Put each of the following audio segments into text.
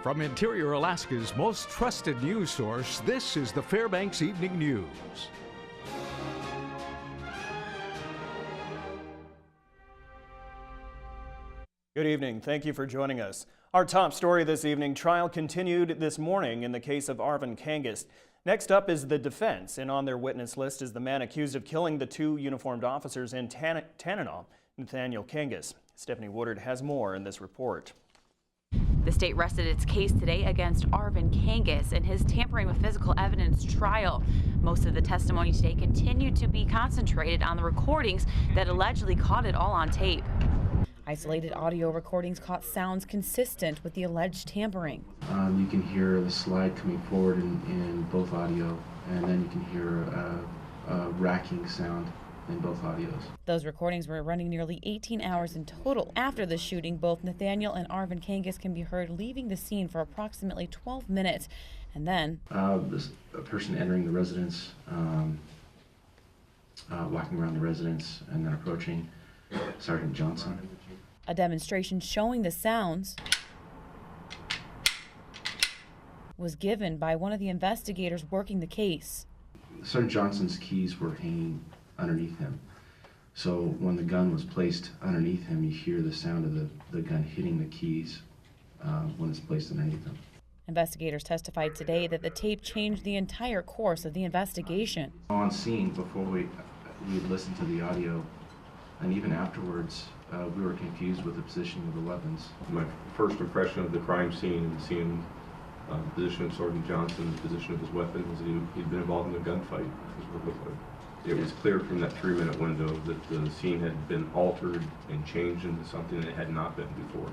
From Interior Alaska's most trusted news source, this is the Fbx Evening News. Good evening. Thank you for joining us. Our top story this evening: trial continued this morning in the case of Arvin Kangas. Next up is the defense, and on their witness list is the man accused of killing the two uniformed officers in Tanana, Nathaniel Kangas. Stephanie Woodard has more in this report. The state rested its case today against Arvin Kangas in his tampering with physical evidence trial. Most of the testimony today continued to be concentrated on the recordings that allegedly caught it all on tape. Isolated audio recordings caught sounds consistent with the alleged tampering. You can hear the slide coming forward in both audio, and then you can hear a racking sound in both audios. Those recordings were running nearly 18 hours in total. After the shooting, both Nathaniel and Arvin Kangas can be heard leaving the scene for approximately 12 minutes. And then a person entering the residence, walking around the residence, and then approaching Sergeant Johnson. A demonstration showing the sounds was given by one of the investigators working the case. Sergeant Johnson's keys were hanging underneath him. So when the gun was placed underneath him, you hear the sound of the gun hitting the keys when it's placed underneath him. Investigators testified today that the tape changed the entire course of the investigation. On scene, before we listened to the audio, and even afterwards, we were confused with the position of the weapons. My first impression of the crime scene and seeing the position of Sergeant Johnson, the position of his weapon, was that he'd been involved in a gunfight. It was clear from that 3-minute window that the scene had been altered and changed into something that it had not been before.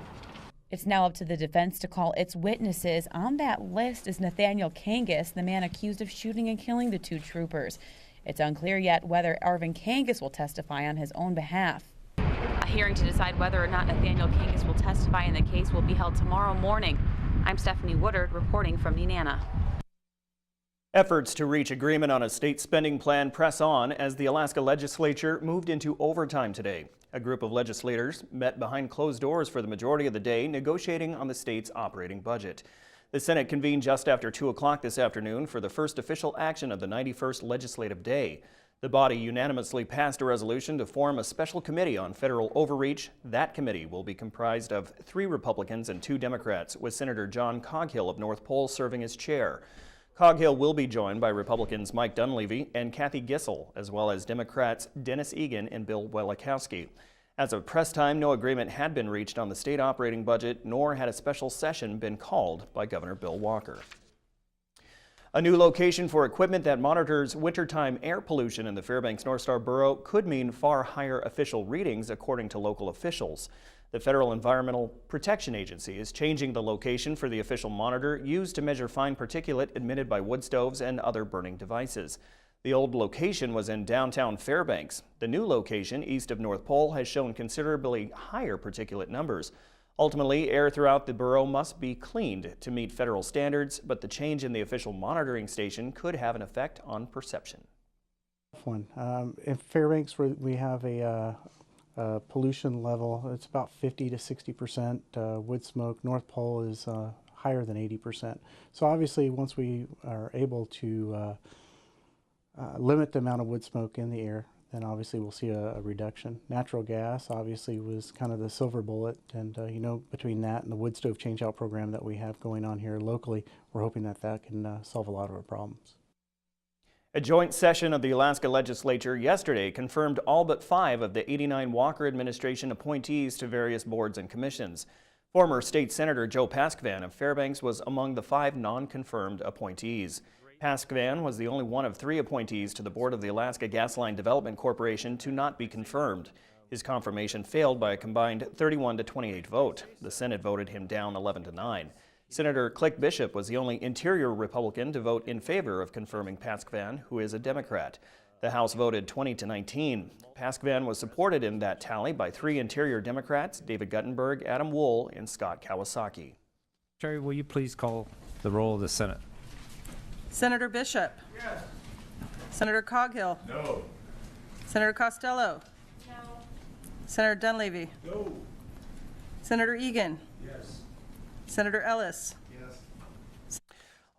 It's now up to the defense to call its witnesses. On that list is Nathaniel Kangas, the man accused of shooting and killing the two troopers. It's unclear yet whether Arvin Kangas will testify on his own behalf. A hearing to decide whether or not Nathaniel Kangas will testify in the case will be held tomorrow morning. I'm Stephanie Woodard reporting from Nenana. Efforts to reach agreement on a state spending plan press on as the Alaska legislature moved into overtime today. A group of legislators met behind closed doors for the majority of the day, negotiating on the state's operating budget. The Senate convened just after 2 o'clock this afternoon for the first official action of the 91st legislative day. The body unanimously passed a resolution to form a special committee on federal overreach. That committee will be comprised of 3 Republicans and 2 Democrats, with Senator John Coghill of North Pole serving as chair. Coghill will be joined by Republicans Mike Dunleavy and Kathy Gissel, as well as Democrats Dennis Egan and Bill Welikowski. As of press time, no agreement had been reached on the state operating budget, nor had a special session been called by Governor Bill Walker. A new location for equipment that monitors wintertime air pollution in the Fairbanks North Star Borough could mean far higher official readings, according to local officials. The Federal Environmental Protection Agency is changing the location for the official monitor used to measure fine particulate emitted by wood stoves and other burning devices. The old location was in downtown Fairbanks. The new location east of North Pole has shown considerably higher particulate numbers. Ultimately, air throughout the borough must be cleaned to meet federal standards, but the change in the official monitoring station could have an effect on perception. In Fairbanks, we have a pollution level. It's about 50 to 60% wood smoke. North Pole is higher than 80%. So obviously, once we are able to limit the amount of wood smoke in the air, then obviously we'll see a reduction. Natural gas obviously was kind of the silver bullet, and between that and the wood stove change-out program that we have going on here locally, we're hoping that can solve a lot of our problems. A joint session of the Alaska legislature yesterday confirmed all but 5 of the 89 Walker administration appointees to various boards and commissions. Former State Senator Joe Paskvan of Fairbanks was among the 5 non-confirmed appointees. Paskvan was the only one of 3 appointees to the board of the Alaska Gasline Development Corporation to not be confirmed. His confirmation failed by a combined 31 to 28 vote. The Senate voted him down 11 to 9. Senator Click Bishop was the only Interior Republican to vote in favor of confirming Paskvan, who is a Democrat. The House voted 20 to 19. Paskvan was supported in that tally by 3 Interior Democrats, David Guttenberg, Adam Wool, and Scott Kawasaki. Sherry, will you please call the roll of the Senate? Senator Bishop? Yes. Senator Coghill? No. Senator Costello? No. Senator Dunleavy? No. Senator Egan? Yes. Senator Ellis? Yes.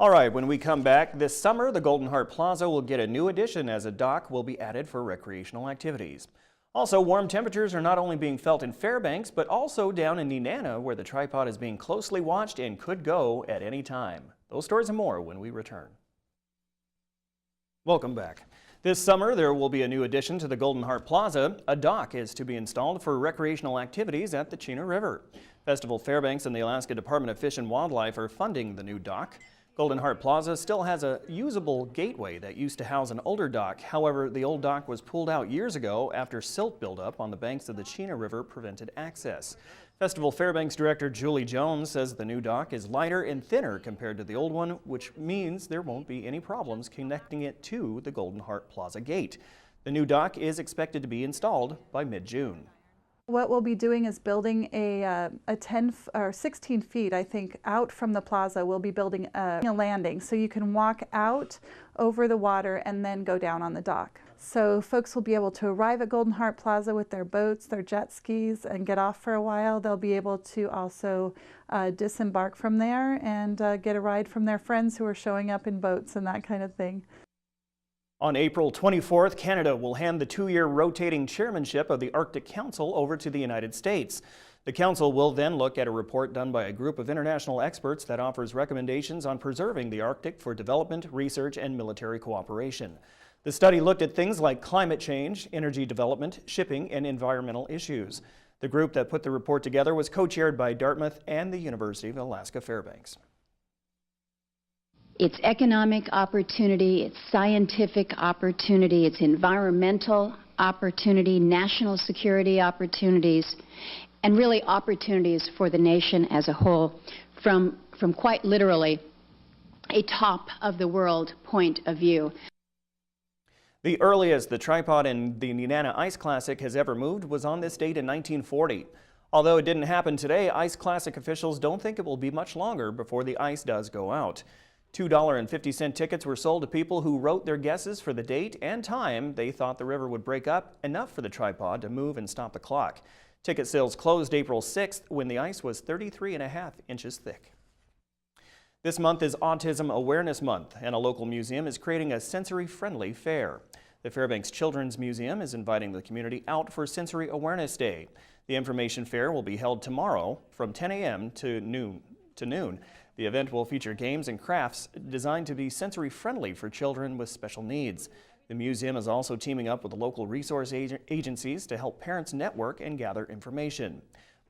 All right, when we come back this summer, the Golden Heart Plaza will get a new addition as a dock will be added for recreational activities. Also, warm temperatures are not only being felt in Fairbanks, but also down in Nenana, where the tripod is being closely watched and could go at any time. Those stories and more when we return. Welcome back. This summer, there will be a new addition to the Golden Heart Plaza. A dock is to be installed for recreational activities at the Chena River. Festival Fairbanks and the Alaska Department of Fish and Wildlife are funding the new dock. Golden Heart Plaza still has a usable gateway that used to house an older dock. However, the old dock was pulled out years ago after silt buildup on the banks of the Chena River prevented access. Festival Fairbanks Director Julie Jones says the new dock is lighter and thinner compared to the old one, which means there won't be any problems connecting it to the Golden Heart Plaza gate. The new dock is expected to be installed by mid-June. What we'll be doing is building a 10 or 16 feet, I think, out from the plaza. We'll be building a landing so you can walk out over the water and then go down on the dock. So folks will be able to arrive at Golden Heart Plaza with their boats, their jet skis, and get off for a while. They'll be able to also disembark from there and get a ride from their friends who are showing up in boats and that kind of thing. On April 24th, Canada will hand the 2-year rotating chairmanship of the Arctic Council over to the United States. The Council will then look at a report done by a group of international experts that offers recommendations on preserving the Arctic for development, research, and military cooperation. The study looked at things like climate change, energy development, shipping, and environmental issues. The group that put the report together was co-chaired by Dartmouth and the University of Alaska Fairbanks. It's economic opportunity, it's scientific opportunity, it's environmental opportunity, national security opportunities, and really opportunities for the nation as a whole from quite literally a top of the world point of view. The earliest the tripod in the Nenana Ice Classic has ever moved was on this date in 1940. Although it didn't happen today, Ice Classic officials don't think it will be much longer before the ice does go out. $2.50 tickets were sold to people who wrote their guesses for the date and time they thought the river would break up, enough for the tripod to move and stop the clock. Ticket sales closed April 6th when the ice was 33.5 inches thick. This month is Autism Awareness Month, and a local museum is creating a sensory-friendly fair. The Fairbanks Children's Museum is inviting the community out for Sensory Awareness Day. The information fair will be held tomorrow from 10 a.m. to noon. The event will feature games and crafts designed to be sensory-friendly for children with special needs. The museum is also teaming up with local resource agencies to help parents network and gather information.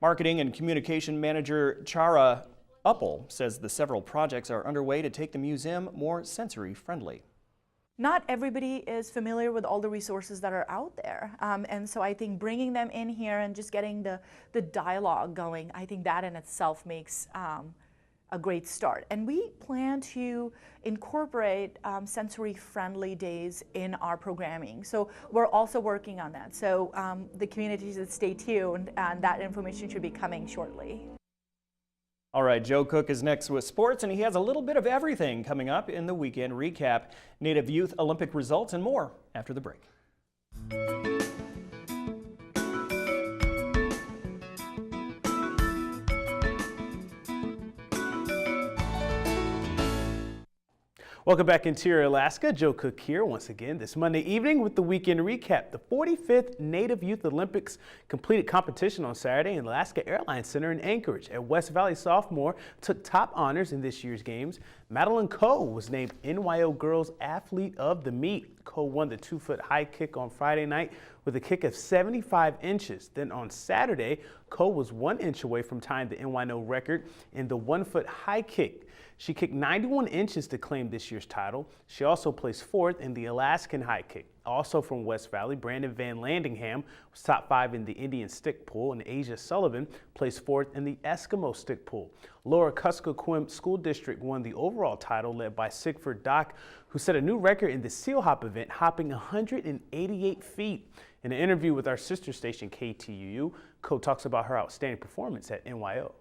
Marketing and Communication Manager Chara Uppel says the several projects are underway to take the museum more sensory-friendly. Not everybody is familiar with all the resources that are out there. And so I think bringing them in here and just getting the dialogue going, I think that in itself makes a great start. And we plan to incorporate sensory-friendly days in our programming. So we're also working on that. So the community should stay tuned, and that information should be coming shortly. All right, Joe Cook is next with sports, and he has a little bit of everything coming up in the weekend recap. Native Youth Olympic results and more after the break. Welcome back, Interior Alaska. Joe Cook here once again this Monday evening with the weekend recap. The 45th Native Youth Olympics completed competition on Saturday in Alaska Airlines Center in Anchorage. A West Valley sophomore took top honors in this year's games. Madeline Coe was named NYO Girls Athlete of the Meet. Coe won the 2-foot high kick on Friday night with a kick of 75 inches. Then on Saturday, Coe was 1 inch away from tying the NYO record in the 1-foot high kick. She kicked 91 inches to claim this year's title. She also placed 4th in the Alaskan high kick. Also from West Valley, Brandon Van Landingham was top 5 in the Indian stick pull, and Asia Sullivan placed 4th in the Eskimo stick pull. Laura Kuskokwim School District won the overall title, led by Sigford Dock, who set a new record in the seal hop event, hopping 188 feet. In an interview with our sister station KTUU, Coe talks about her outstanding performance at NYO.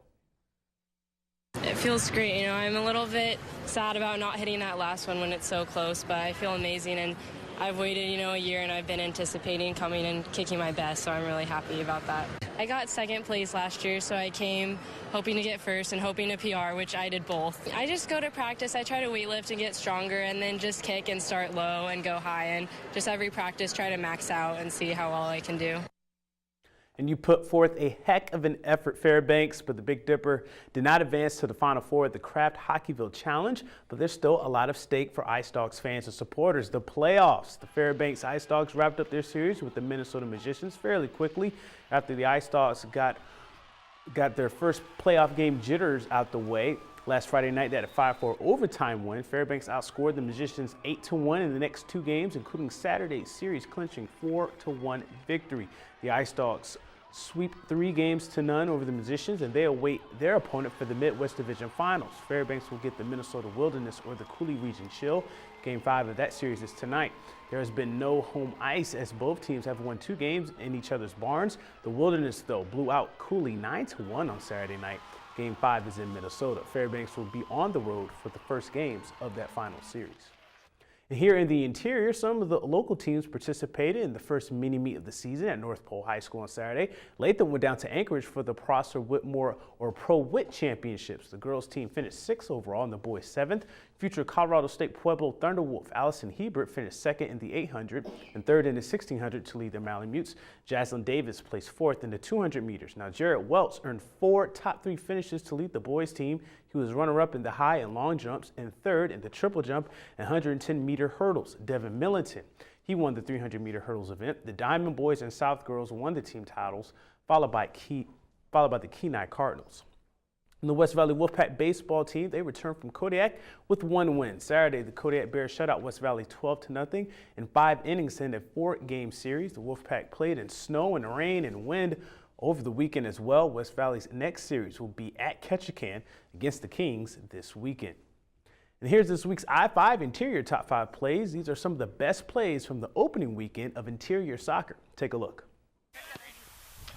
It feels great. You know, I'm a little bit sad about not hitting that last one when it's so close, but I feel amazing, and I've waited, a year, and I've been anticipating coming and kicking my best, so I'm really happy about that. I got second place last year, so I came hoping to get first and hoping to PR, which I did both. I just go to practice, I try to weightlift and get stronger, and then just kick and start low and go high, and just every practice try to max out and see how well I can do. And you put forth a heck of an effort, Fairbanks, but the Big Dipper did not advance to the Final Four at the Kraft Hockeyville Challenge, but there's still a lot of stake for Ice Dogs fans and supporters. The playoffs. The Fairbanks Ice Dogs wrapped up their series with the Minnesota Magicians fairly quickly after the Ice Dogs got their first playoff game jitters out the way. Last Friday night, they had a 5-4 overtime win. Fairbanks outscored the Magicians 8-1 in the next two games, including Saturday's series clinching 4-1 victory. The Ice Dogs sweep 3-0 over the Magicians, and they await their opponent for the Midwest Division Finals. Fairbanks will get the Minnesota Wilderness or the Cooley Region Chill. Game 5 of that series is tonight. There has been no home ice as both teams have won 2 games in each other's barns. The Wilderness, though, blew out Cooley 9-1 on Saturday night. Game 5 is in Minnesota. Fairbanks will be on the road for the first games of that final series. And here in the interior, some of the local teams participated in the first mini-meet of the season at North Pole High School on Saturday. Latham went down to Anchorage for the Prosser Whitmore or Pro Wit Championships. The girls team finished 6th overall and the boys 7th. Future Colorado State Pueblo Thunderwolf Allison Hebert finished 2nd in the 800 and 3rd in the 1600 to lead their Malamutes. Jaslyn Davis placed 4th in the 200 meters. Now, Jarrett Welch earned 4 top 3 finishes to lead the boys team. He was runner-up in the high and long jumps and 3rd in the triple jump and 110-meter hurdles. Devin Millington, he won the 300-meter hurdles event. The Diamond Boys and South Girls won the team titles, followed by the Kenai Cardinals. And the West Valley Wolfpack baseball team, they returned from Kodiak with 1 win. Saturday, the Kodiak Bears shut out West Valley 12-0 in 5 innings in a 4-game series. The Wolfpack played in snow and rain and wind over the weekend as well. West Valley's next series will be at Ketchikan against the Kings this weekend. And here's this week's I-5 Interior Top 5 plays. These are some of the best plays from the opening weekend of Interior Soccer. Take a look.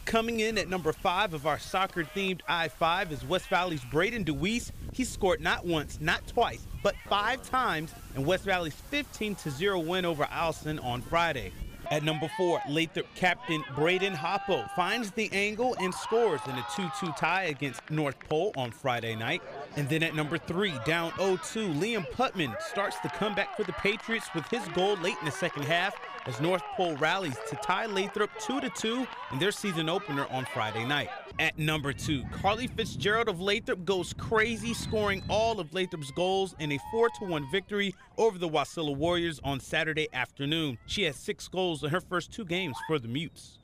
Coming in at number 5 of our soccer-themed I-5 is West Valley's Braden DeWeese. He scored not once, not twice, but 5 times in West Valley's 15-0 win over Alson on Friday. At number 4, Lathrop captain Braden Hoppo finds the angle and scores in a 2-2 tie against North Pole on Friday night. And then at number 3, down 0-2, Liam Putman starts the comeback for the Patriots with his goal late in the second half as North Pole rallies to tie Lathrop 2-2 in their season opener on Friday night. At number 2, Carly Fitzgerald of Lathrop goes crazy, scoring all of Lathrop's goals in a 4-1 victory over the Wasilla Warriors on Saturday afternoon. She has 6 goals in her first 2 games for the Mutes.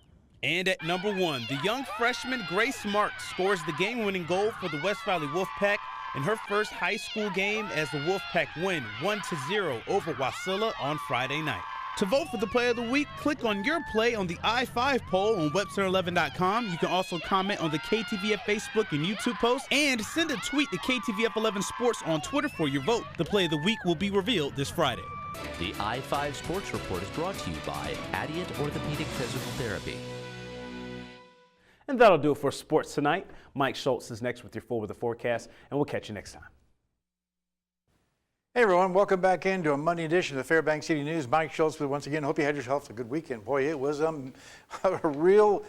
And at number 1, the young freshman Grace Marks scores the game-winning goal for the West Valley Wolfpack in her first high school game as the Wolfpack win 1-0 over Wasilla on Friday night. To vote for the play of the week, click on your play on the I-5 poll on Webster11.com. You can also comment on the KTVF Facebook and YouTube posts and send a tweet to KTVF11 Sports on Twitter for your vote. The play of the week will be revealed this Friday. The I-5 Sports Report is brought to you by Adient Orthopedic Physical Therapy. And that'll do it for sports tonight. Mike Schultz is next with your full weather forecast, and we'll catch you next time. Hey everyone, welcome back into a Monday edition of the Fairbanks Evening News. Mike Schultz with once again. Hope you had yourself a good weekend. Boy, it was a real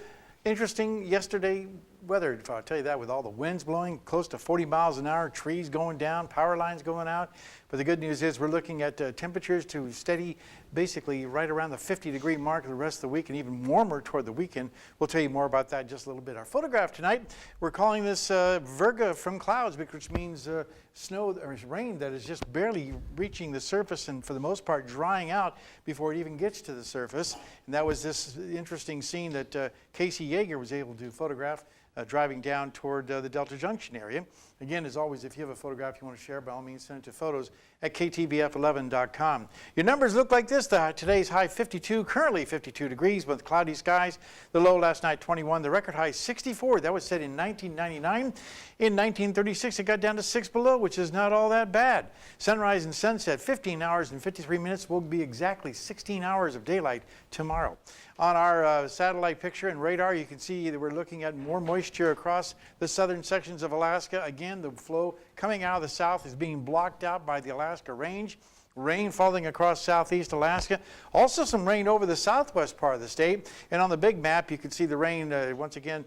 interesting yesterday weather. I'll tell you that, with all the winds blowing close to 40 miles an hour, trees going down, power lines going out. But the good news is we're looking at temperatures to steady basically right around the 50-degree mark the rest of the week, and even warmer toward the weekend. We'll tell you more about that in just a little bit. Our photograph tonight, we're calling this Virga from clouds, which means snow or rain that is just barely reaching the surface and for the most part drying out before it even gets to the surface. And that was this interesting scene that Casey Yeager was able to photograph driving down toward the Delta Junction area. Again, as always, if you have a photograph you want to share, by all means send it to photos@ktvf11.com. Your numbers look like this. Today's high 52, currently 52 degrees with cloudy skies. The low last night 21, the record high 64. That was set in 1999. In 1936 it got down to 6 below, which is not all that bad. Sunrise and sunset 15 hours and 53 minutes will be exactly 16 hours of daylight tomorrow. On our satellite picture and radar, you can see that we're looking at more moisture across the southern sections of Alaska. Again, the flow coming out of the south is being blocked out by the Alaska Range. Rain falling across southeast Alaska. Also some rain over the southwest part of the state. And on the big map, you can see the rain once again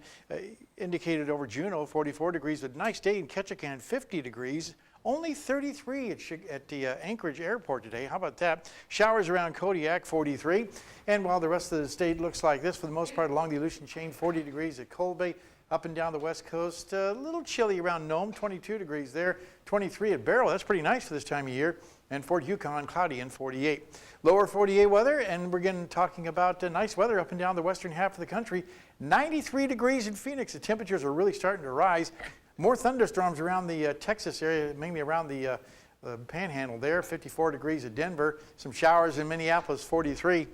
indicated over Juneau, 44 degrees. But nice day in Ketchikan, 50 degrees. Only 33 at the Anchorage Airport today. How about that? Showers around Kodiak, 43. And while the rest of the state looks like this, for the most part along the Aleutian chain, 40 degrees at Cold Bay. Up and down the west coast, a little chilly around Nome, 22 degrees there, 23 at Barrow. That's pretty nice for this time of year. And Fort Yukon, cloudy and 48. Lower 48 weather, and we're again talking about nice weather up and down the western half of the country. 93 degrees in Phoenix. The temperatures are really starting to rise. More thunderstorms around the Texas area, mainly around the panhandle there. 54 degrees at Denver. Some showers in Minneapolis, 43.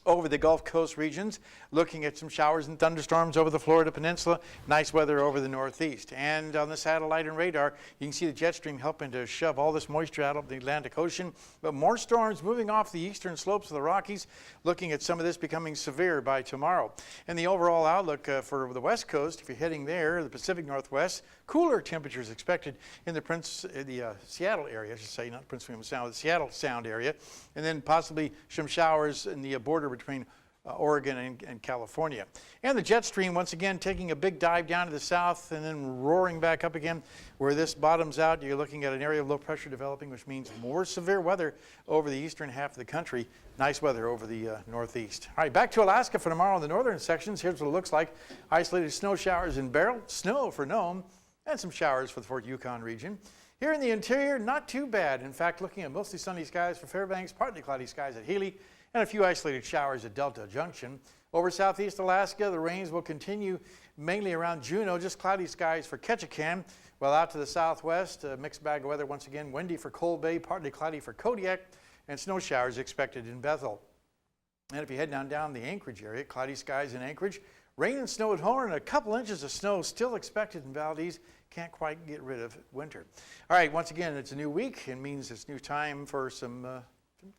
Over the Gulf Coast regions, looking at some showers and thunderstorms over the Florida Peninsula. Nice weather over the Northeast. And on the satellite and radar, you can see the jet stream helping to shove all this moisture out of the Atlantic Ocean. But more storms moving off the eastern slopes of the Rockies, looking at some of this becoming severe by tomorrow. And the overall outlook for the West Coast, if you're heading there, the Pacific Northwest, cooler temperatures expected in the Seattle area, I should say, not Prince William Sound, the Seattle Sound area. And then possibly some showers in the border between Oregon and California. And the jet stream once again taking a big dive down to the south and then roaring back up again. Where this bottoms out, you're looking at an area of low pressure developing, which means more severe weather over the eastern half of the country. Nice weather over the northeast. All right, back to Alaska for tomorrow in the northern sections. Here's what it looks like. Isolated snow showers in Barrow, snow for Nome, and some showers for the Fort Yukon region. Here in the interior, not too bad. In fact, looking at mostly sunny skies for Fairbanks, partly cloudy skies at Healy, and a few isolated showers at Delta Junction. Over southeast Alaska, the rains will continue mainly around Juneau, just cloudy skies for Ketchikan. While out to the southwest, a mixed bag of weather once again, windy for Cold Bay, partly cloudy for Kodiak, and snow showers expected in Bethel. And if you head down the Anchorage area, cloudy skies in Anchorage, rain and snow at Horn, and a couple inches of snow still expected in Valdez. Can't quite get rid of winter. All right, once again, it's a new week. It means it's new time for some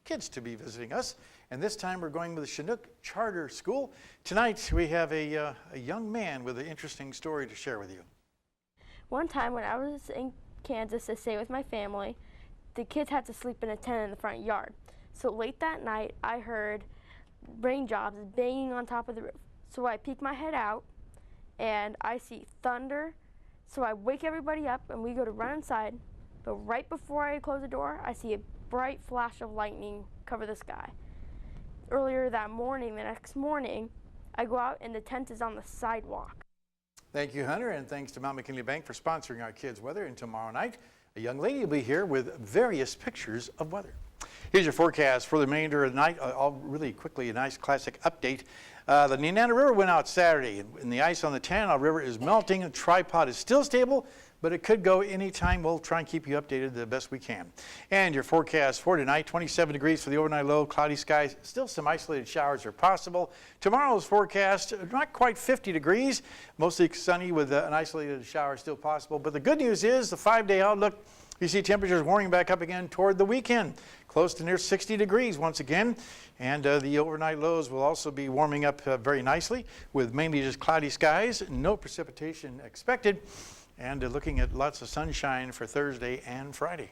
kids to be visiting us. And this time we're going with the Chinook Charter School. Tonight we have a young man with an interesting story to share with you. One time when I was in Kansas to stay with my family, the kids had to sleep in a tent in the front yard. So late that night I heard raindrops banging on top of the roof. So I peek my head out and I see thunder. So I wake everybody up and we go to run inside. But right before I close the door, I see a bright flash of lightning cover the sky. Earlier that morning, the next morning, I go out and the tent is on the sidewalk. Thank you, Hunter, and thanks to Mount McKinley Bank for sponsoring our kids' weather. And tomorrow night, a young lady will be here with various pictures of weather. Here's your forecast for the remainder of the night. Really quickly, a nice classic update. The Nenana River went out Saturday, and the ice on the Tanana River is melting. The tripod is still stable, but it could go anytime. We'll try and keep you updated the best we can. And your forecast for tonight, 27 degrees for the overnight low, cloudy skies. Still some isolated showers are possible. Tomorrow's forecast, not quite 50 degrees, mostly sunny with an isolated shower still possible. But the good news is the 5-day outlook, you see temperatures warming back up again toward the weekend, close to near 60 degrees once again. And the overnight lows will also be warming up very nicely with mainly just cloudy skies, no precipitation expected. And looking at lots of sunshine for Thursday and Friday.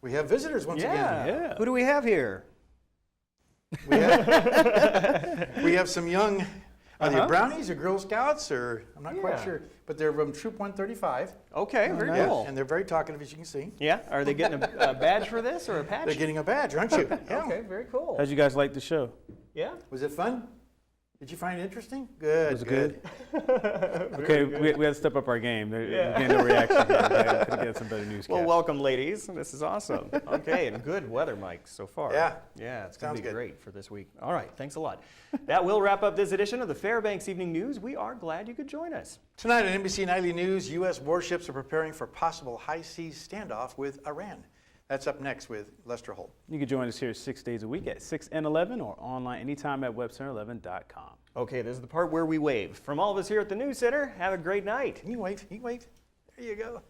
We have visitors once again. Yeah. Who do we have here? We have some young, are they brownies or Girl Scouts or, I'm not quite sure, but they're from Troop 135. Okay, very cool. And they're very talkative, as you can see. Yeah, are they getting a badge for this or a patch? They're getting a badge, aren't you? Yeah. Okay, very cool. How'd you guys like the show? Yeah. Was it fun? Did you find it interesting? Good. Was it good? Okay, we had to step up our game. Again, no reaction here. Could have get some better news. Well, welcome, ladies. This is awesome. Okay, and good weather, Mike, so far. Yeah. Yeah, it's going to be great for this week. All right, thanks a lot. That will wrap up this edition of the Fairbanks Evening News. We are glad you could join us. Tonight on NBC Nightly News, U.S. warships are preparing for possible high-seas standoff with Iran. That's up next with Lester Holt. You can join us here 6 days a week at 6 and 11 or online anytime at webcenter11.com. Okay, this is the part where we wave. From all of us here at the News Center, have a great night. Can you wave? Can you wave? There you go.